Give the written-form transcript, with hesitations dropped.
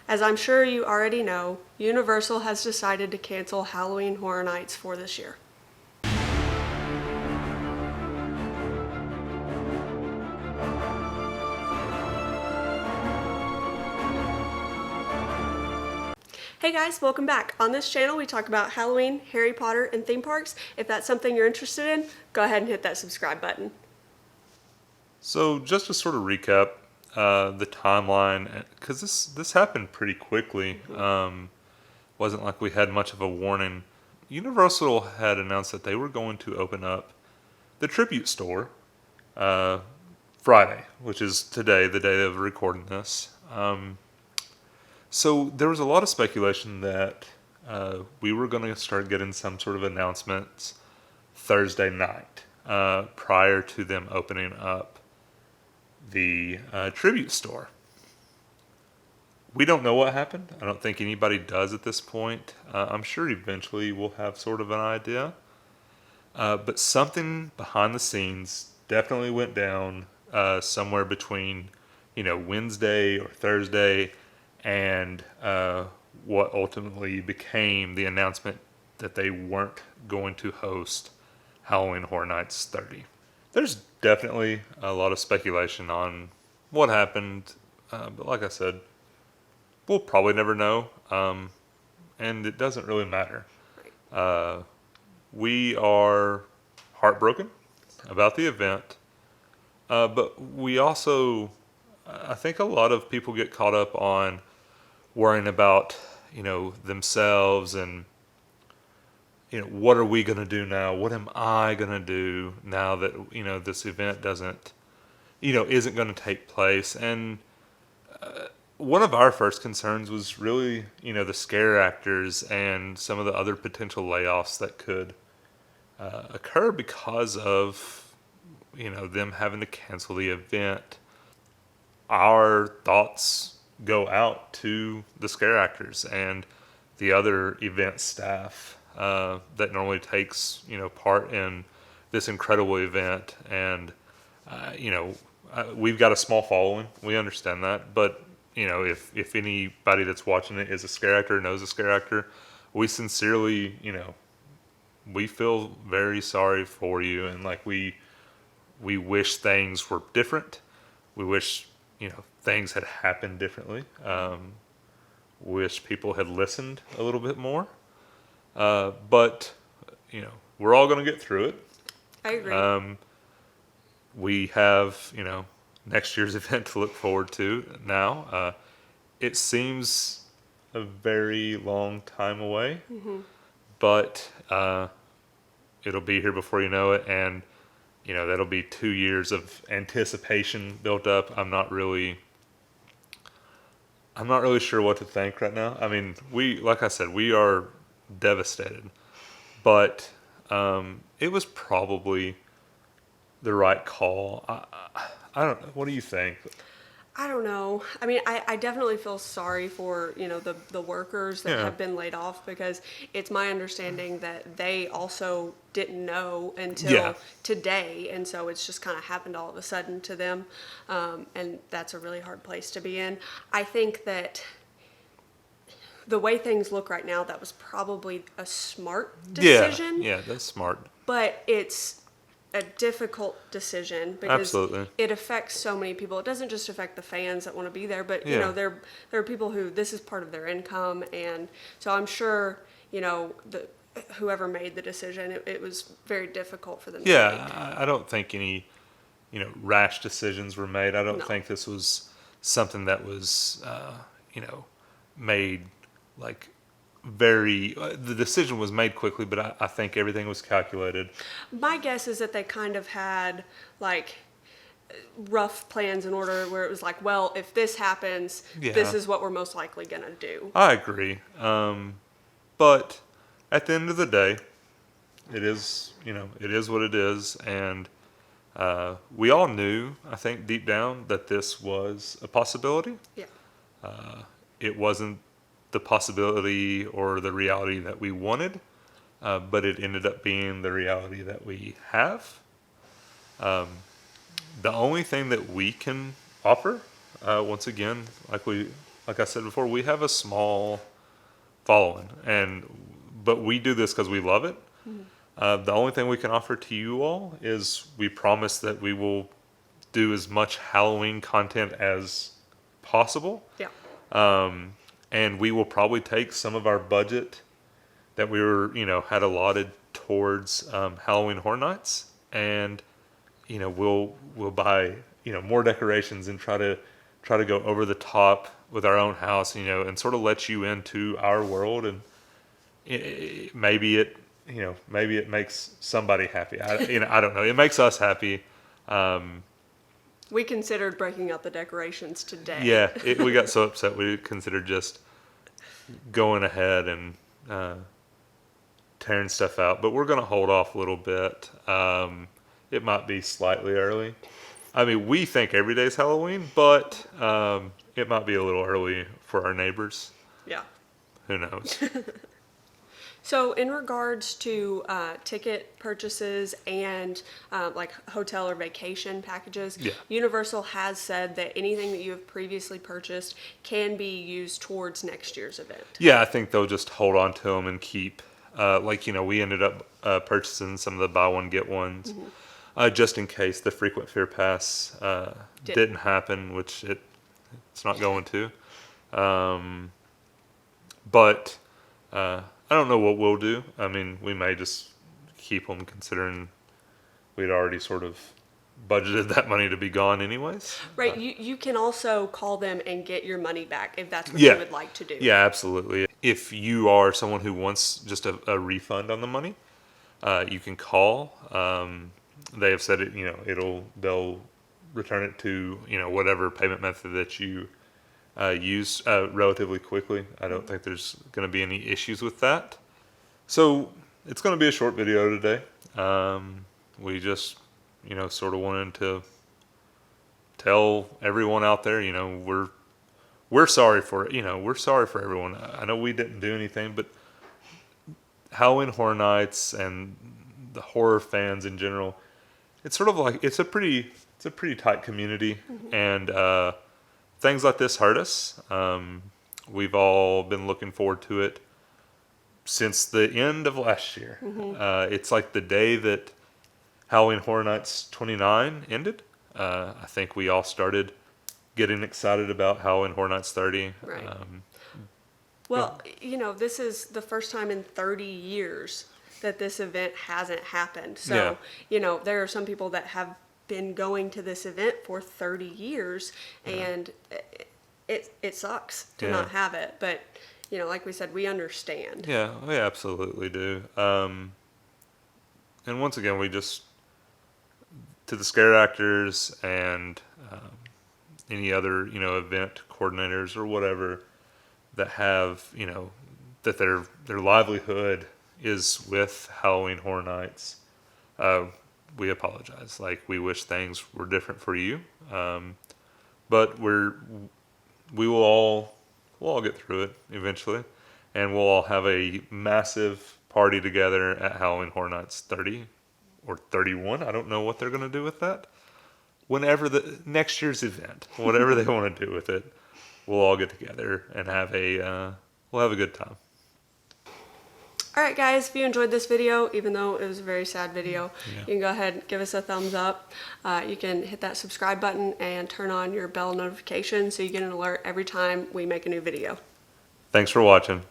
As I'm sure you already know, Universal has decided to cancel Halloween Horror Nights for this year. Hey guys, welcome back. On this channel, we talk about Halloween, Harry Potter, and theme parks. If that's something you're interested in, go ahead and hit that subscribe button. So just to sort of recap the timeline, because this happened pretty quickly. Wasn't like we had much of a warning. Universal had announced that they were going to open up the tribute store Friday, which is today, the day of recording this. So there was a lot of speculation that we were going to start getting some sort of announcements Thursday night prior to them opening up the tribute store. We don't know what happened. I don't think anybody does at this point. I'm sure eventually we'll have sort of an idea. But something behind the scenes definitely went down somewhere between, Wednesday or Thursday and what ultimately became the announcement that they weren't going to host Halloween Horror Nights 30. There's definitely a lot of speculation on what happened, but like I said, we'll probably never know, and it doesn't really matter. We are heartbroken about the event, but we also, I think a lot of people get caught up on worrying about, themselves and, what are we going to do now? What am I going to do now that, this event isn't going to take place? And one of our first concerns was really, the scare actors and some of the other potential layoffs that could occur because of, them having to cancel the event. Our thoughts go out to the scare actors and the other event staff that normally takes, part in this incredible event. And, we've got a small following. We understand that. But, if anybody that's watching it is a scare actor, knows a scare actor, we sincerely, we feel very sorry for you. And like we wish things were different. We wish, things had happened differently. Wish people had listened a little bit more. But, we're all going to get through it. I agree. We have, next year's event to look forward to now. It seems a very long time away, but it'll be here before you know it. And, that'll be 2 years of anticipation built up. I'm not really sure what to think right now. I mean, like I said, we are devastated, but it was probably the right call. I don't know. What do you think? I don't know. I mean, I definitely feel sorry for, the workers that have been laid off, because it's my understanding that they also didn't know until today. And so it's just kind of happened all of a sudden to them. And that's a really hard place to be in. I think that the way things look right now, that was probably a smart decision. Yeah, that's smart. But it's a difficult decision because Absolutely. It affects so many people. It doesn't just affect the fans that want to be there, but there are people who this is part of their income, and so I'm sure whoever made the decision, it was very difficult for them. To make. I don't think any rash decisions were made. I don't think this was something that was made like the decision was made quickly, but I think everything was calculated. My guess is that they kind of had like rough plans in order where it was like, well, if this happens, this is what we're most likely going to do. I agree. But at the end of the day, it is what it is. And we all knew, I think deep down, that this was a possibility. Yeah. It wasn't the possibility or the reality that we wanted, but it ended up being the reality that we have. The only thing that we can offer, once again, like we like I said before, we have a small following, but we do this because we love it. The only thing we can offer to you all is we promise that we will do as much Halloween content as possible. Yeah. And we will probably take some of our budget that we were, had allotted towards Halloween Horror Nights, and we'll buy more decorations and try to go over the top with our own house, and sort of let you into our world, and maybe it makes somebody happy. I don't know. It makes us happy. We considered breaking out the decorations today. Yeah, we got so upset we considered just going ahead and tearing stuff out, but we're going to hold off a little bit. It might be slightly early. I mean, we think every day's Halloween, but it might be a little early for our neighbors. Yeah. Who knows? So in regards to ticket purchases and like hotel or vacation packages, Yeah. Universal has said that anything that you have previously purchased can be used towards next year's event. Yeah, I think they'll just hold on to them and keep, we ended up purchasing some of the buy one, get ones, just in case the frequent fear pass didn't happen, which it's not going to. But I don't know what we'll do. I mean, we may just keep them, considering we'd already sort of budgeted that money to be gone anyways. Right. You can also call them and get your money back if that's what Yeah. you would like to do. Yeah, absolutely. If you are someone who wants just a refund on the money, you can call. They have said they'll return it to whatever payment method that you use relatively quickly. I don't think there's going to be any issues with that. So it's going to be a short video today. We just sort of wanted to tell everyone out there, we're sorry for it. We're sorry for everyone. I know we didn't do anything, but Halloween Horror Nights and the horror fans in general, it's sort of like it's a pretty tight community, and things like this hurt us. We've all been looking forward to it since the end of last year. It's like the day that Halloween Horror Nights 29 ended. I think we all started getting excited about Halloween Horror Nights 30. Right. Well, this is the first time in 30 years that this event hasn't happened. So, there are some people that have been going to this event for 30 years, and it sucks to not have it. But, like we said, we understand. Yeah, we absolutely do. And once again, we just, to the scare actors and any other, event coordinators or whatever that have, that their livelihood is with Halloween Horror Nights, we apologize. Like, we wish things were different for you. But we'll all get through it eventually, and we'll all have a massive party together at Halloween Horror Nights 30 or 31. I don't know what they're going to do with that. Whenever the next year's event, whatever they want to do with it, we'll all get together and we'll have a good time. All right, guys, if you enjoyed this video, even though it was a very sad video, you can go ahead and give us a thumbs up. You can hit that subscribe button and turn on your bell notification so you get an alert every time we make a new video. Thanks for watching.